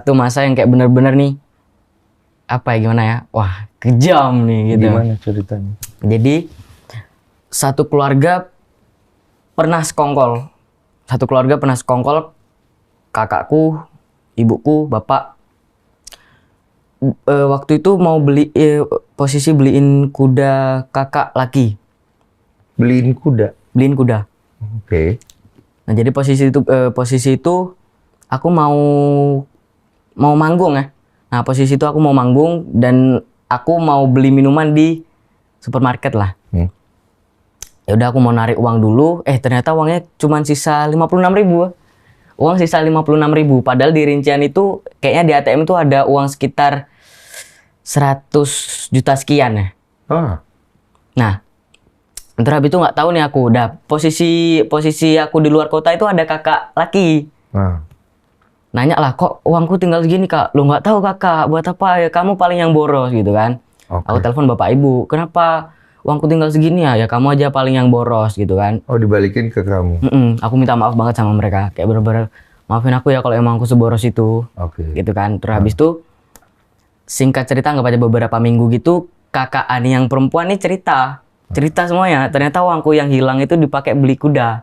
Itu masa yang kayak bener-bener nih, apa ya, gimana ya, wah kejam nih gitu. Gimana ceritanya? Jadi satu keluarga pernah sekongkol. Kakakku, ibuku, bapak. Waktu itu mau posisi beliin kuda kakak laki. Beliin kuda. Beliin kuda. Oke. Nah jadi posisi itu aku mau manggung ya. Nah posisi itu aku mau manggung dan aku mau beli minuman di supermarket lah. Ya udah aku mau narik uang dulu, ternyata uangnya cuma sisa 56.000. Uang sisa 56.000, padahal di rincian itu kayaknya di ATM itu ada uang sekitar 100 juta sekian ya. Nah, terus habis itu nggak tahu nih aku, udah posisi aku di luar kota itu ada kakak laki. Nanya lah, kok uangku tinggal segini kak? Lu nggak tahu kakak, buat apa ya? Kamu paling yang boros gitu kan. Aku telepon bapak ibu, kenapa uangku tinggal segini ya? Ya kamu aja paling yang boros gitu kan. Oh dibalikin ke kamu? Aku minta maaf banget sama mereka, kayak bener-bener maafin aku ya kalau emang aku seboros itu. Gitu kan. Terus habis itu singkat cerita nggak pada beberapa minggu gitu, kakak Ani yang perempuan nih cerita semuanya. Ternyata uangku yang hilang itu dipakai beli kuda.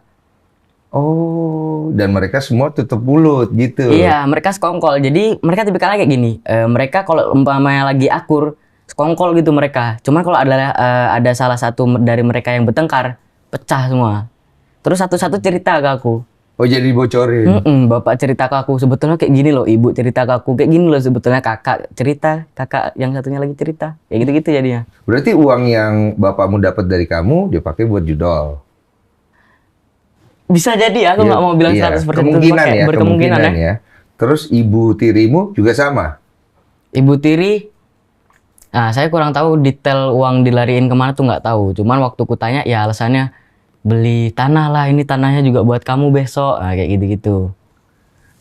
Oh, dan mereka semua tutup mulut gitu? Iya, mereka sekongkol. Jadi mereka tipikalnya kayak gini. Mereka kalau umpamanya lagi akur, sekongkol gitu mereka. Cuman kalau ada salah satu dari mereka yang bertengkar, pecah semua. Terus satu-satu cerita ke aku. Oh jadi bocorin? Bapak cerita ke aku, sebetulnya kayak gini loh. Ibu cerita ke aku, kayak gini loh sebetulnya. Kakak cerita, kakak yang satunya lagi cerita. Kayak gitu-gitu jadinya. Berarti uang yang bapakmu dapat dari kamu, dipakai buat judol? Bisa jadi, aku nggak mau bilang 100% kemungkinan itu ya, berkemungkinan ya. Terus ibu tirimu juga sama? Ibu tiri, nah saya kurang tahu detail uang dilariin kemana tuh nggak tahu. Cuman waktu kutanya ya alasannya beli tanah lah, ini tanahnya juga buat kamu besok, nah, kayak gitu-gitu.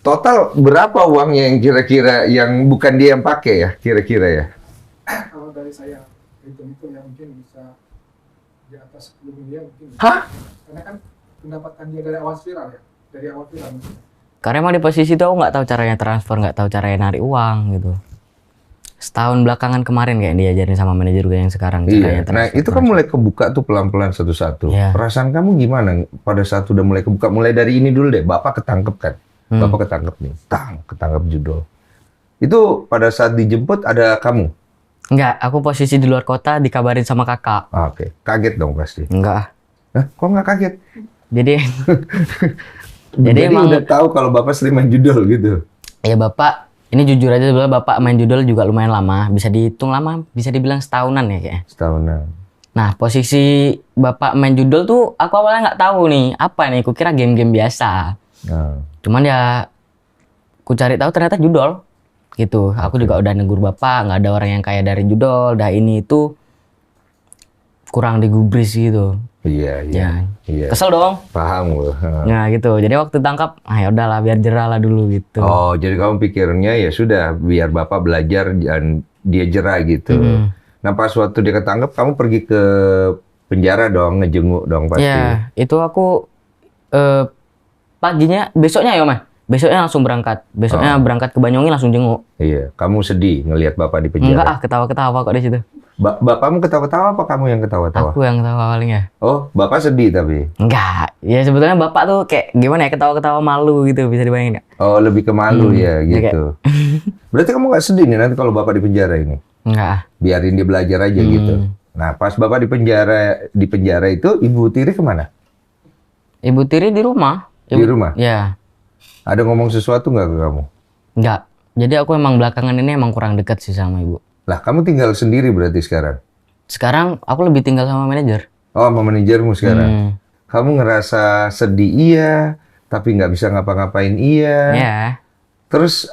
Total berapa uangnya yang kira-kira yang bukan dia yang pakai ya, kira-kira ya? Kalau dari saya hitung-hitung ya mungkin bisa di atas 10 miliar mungkin. Hah? Karena kan pendapatan dia dari awal viral ya, dari awal viral. Karena emang di posisi itu aku nggak tahu caranya transfer, nggak tahu caranya narik uang gitu. Setahun belakangan kemarin kayak diajarin sama manajer gue yang sekarang. Iya. Nah itu kan mulai kebuka tuh pelan-pelan satu-satu. Perasaan kamu gimana pada saat udah mulai kebuka? Mulai dari ini dulu deh. Bapak ketangkep kan? Bapak ketangkep nih. Ketangkep judul. Itu pada saat dijemput ada kamu? Enggak, aku posisi di luar kota dikabarin sama kakak. Oke. Kaget dong pasti? Enggak. Kok nggak kaget? Jadi emang udah tahu kalau bapak sering main judul gitu? Ya bapak. Ini jujur aja sebenarnya bapak main judol juga lumayan lama, bisa dihitung lama, bisa dibilang setahunan ya kayaknya. Setahunan. Nah posisi bapak main judol tuh aku awalnya nggak tahu nih apa nih, kukira game-game biasa. Cuman ya ku cari tahu ternyata judol gitu. Aku juga udah negur bapak, nggak ada orang yang kaya dari judol, dah ini itu kurang digubris gitu. Iya. Kesel dong. Paham gue. Nah gitu. Jadi waktu tangkap, ya udahlah biar jerah lah dulu gitu. Oh, jadi kamu pikirnya ya sudah biar bapak belajar dan dia jerah gitu. Nah pas waktu dia ketangkep, kamu pergi ke penjara dong, ngejenguk dong pasti. Ya, itu aku paginya, besoknya ya Mas. Besoknya langsung berangkat. Besoknya berangkat ke Banyuwangi langsung jenguk. Iya, kamu sedih ngelihat bapak di penjara? Enggak ketawa-ketawa kok di situ. Bapakmu ketawa-ketawa apa kamu yang ketawa-tawa? Aku yang ketawa palingnya. Oh, bapak sedih tapi? Enggak, ya sebetulnya bapak tuh kayak gimana ya, ketawa-ketawa malu gitu, bisa dibayangin nggak? Oh, lebih ke malu ya gitu. Berarti kamu nggak sedih nih nanti kalau bapak di penjara ini? Enggak. Biarin dia belajar aja gitu. Nah, pas bapak di penjara itu, ibu tiri kemana? Ibu tiri di rumah. Di rumah? Ya. Ada ngomong sesuatu nggak ke kamu? Enggak. Jadi aku emang belakangan ini emang kurang dekat sih sama ibu. Lah, kamu tinggal sendiri berarti sekarang? Sekarang aku lebih tinggal sama manajer. Oh, sama manajermu sekarang? Kamu ngerasa sedih iya, tapi nggak bisa ngapa-ngapain iya. Iya. Terus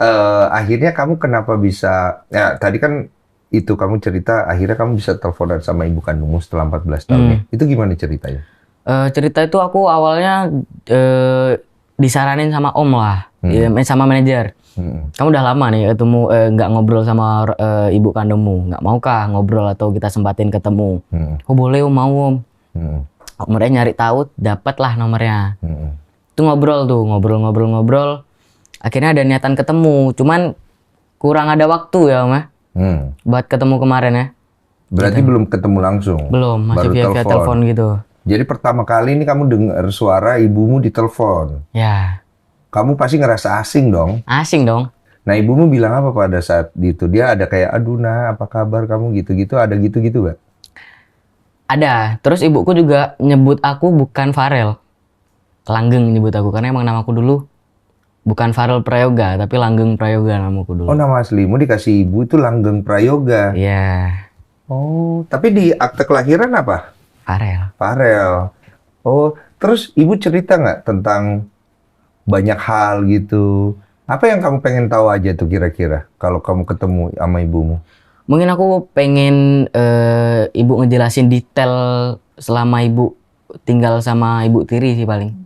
akhirnya kamu kenapa bisa, ya tadi kan itu kamu cerita akhirnya kamu bisa teleponan sama ibu kandungmu setelah 14 tahun ya. Itu gimana ceritanya? Cerita itu aku awalnya disaranin sama om lah, sama manajer. Kamu udah lama nih ketemu, nggak ngobrol sama ibu kandungmu, nggak maukah ngobrol atau kita sempatin ketemu? Oh boleh om, mau om. Mereka nyari tahu, dapatlah nomornya. Itu ngobrol tuh, ngobrol. Akhirnya ada niatan ketemu, cuman kurang ada waktu ya Om ya. Buat ketemu kemarin ya. Berarti belum ketemu langsung? Belum, masih via telepon gitu. Jadi pertama kali ini kamu dengar suara ibumu di telepon? Ya. Kamu pasti ngerasa asing dong? Asing dong. Nah ibumu bilang apa pada saat itu? Dia ada kayak, aduh nah apa kabar kamu gitu-gitu, ada gitu-gitu gak? Ada, terus ibuku juga nyebut aku bukan Farel. Langgeng nyebut aku, karena emang namaku dulu bukan Farel Prayoga, tapi Langgeng Prayoga namaku dulu. Oh nama aslimu dikasih ibu itu Langgeng Prayoga? Iya. Oh, tapi di akte kelahiran apa? Farel. Farel. Oh, terus ibu cerita nggak tentang banyak hal gitu? Apa yang kamu pengen tahu aja tuh kira-kira kalau kamu ketemu sama ibumu? Mungkin aku pengen ibu ngejelasin detail selama ibu tinggal sama ibu tiri sih paling.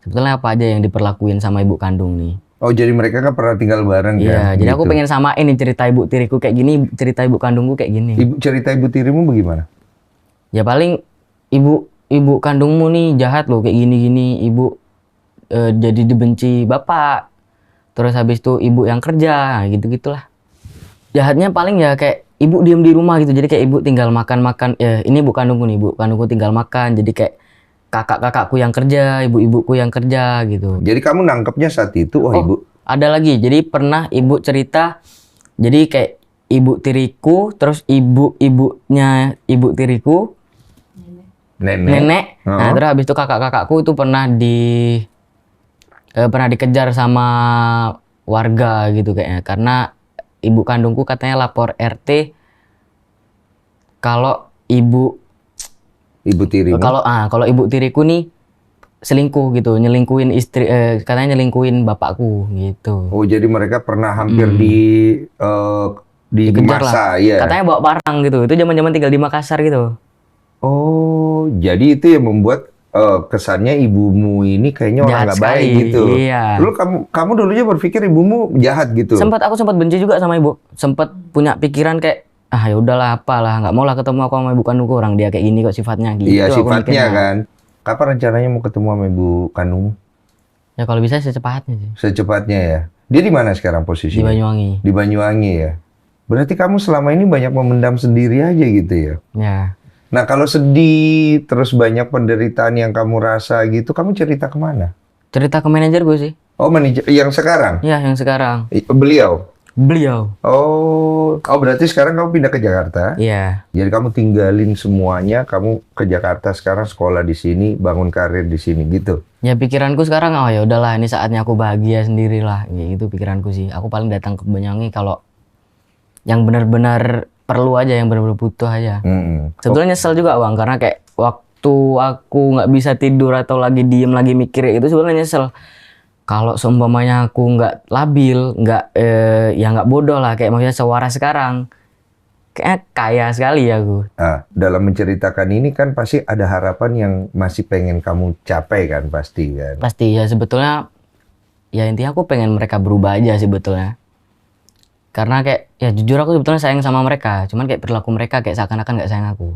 Sebetulnya apa aja yang diperlakuin sama ibu kandung nih. Oh, jadi mereka kan pernah tinggal bareng kan? Iya, jadi gitu. aku pengen samain nih cerita ibu tiriku kayak gini, cerita ibu kandungku kayak gini. Cerita ibu tirimu bagaimana? Ya paling ibu kandungmu nih jahat loh kayak gini-gini, ibu jadi dibenci bapak. Terus habis itu ibu yang kerja, gitu-gitulah. Jahatnya paling ya kayak ibu diem di rumah gitu, jadi kayak ibu tinggal makan-makan. Ini ibu kandungku nih, ibu kandungku tinggal makan, jadi kayak kakak-kakakku yang kerja, ibu-ibuku yang kerja gitu. Jadi kamu nangkepnya saat itu, ibu. Ada lagi, jadi pernah ibu cerita, jadi kayak ibu tiriku, terus ibunya ibu tiriku, nenek. Nah terus habis itu kakak-kakakku itu pernah dikejar sama warga gitu kayaknya, karena ibu kandungku katanya lapor RT kalau ibu tirimu. Kalau ibu tiriku nih selingkuh gitu, nyelingkuhin istri, katanya nyelingkuhin bapakku gitu. Oh, jadi mereka pernah hampir dikejar masa, lah. Ya. Katanya bawa parang gitu. Itu zaman-zaman tinggal di Makassar gitu. Oh, jadi itu yang membuat kesannya ibumu ini kayaknya orang nggak baik gitu. Iya. Dulu kamu dulunya berpikir ibumu jahat gitu. Aku sempat benci juga sama ibu. Sempat punya pikiran kayak ya udahlah apalah, nggak mau lah ketemu aku sama ibu kandungku, orang dia kayak gini kok sifatnya gitu. Iya, sifatnya kan. Kapan rencananya mau ketemu sama ibu kandungmu? Ya kalau bisa secepatnya sih. Secepatnya ya. Dia di mana sekarang posisinya? Di Banyuwangi. Di Banyuwangi ya. Berarti kamu selama ini banyak memendam sendiri aja gitu ya? Ya. Nah kalau sedih, terus banyak penderitaan yang kamu rasa gitu, kamu cerita kemana? Cerita ke manajer gue sih. Oh, manajer yang sekarang? Iya, yang sekarang. Beliau? Oh, berarti sekarang kamu pindah ke Jakarta? Iya. Jadi kamu tinggalin semuanya, kamu ke Jakarta sekarang sekolah di sini, bangun karir di sini gitu? Ya pikiranku sekarang, ya udahlah, ini saatnya aku bahagia sendirilah. Gitu pikiranku sih. Aku paling datang ke Banyuwangi kalau yang benar-benar perlu aja, yang benar-benar butuh aja. Sebetulnya nyesel juga Bang, karena kayak waktu aku nggak bisa tidur atau lagi diem lagi mikir itu sebenarnya nyesel. Kalau seumpamanya aku nggak labil, ya nggak bodoh lah, kayak maksudnya sewaras sekarang, kayaknya kaya sekali ya aku. Nah, dalam menceritakan ini kan pasti ada harapan yang masih pengen kamu capai kan, pasti kan? Pasti ya, sebetulnya ya intinya aku pengen mereka berubah aja sebetulnya. Karena kayak ya jujur aku sebetulnya sayang sama mereka, cuman kayak perilaku mereka kayak seakan-akan nggak sayang aku.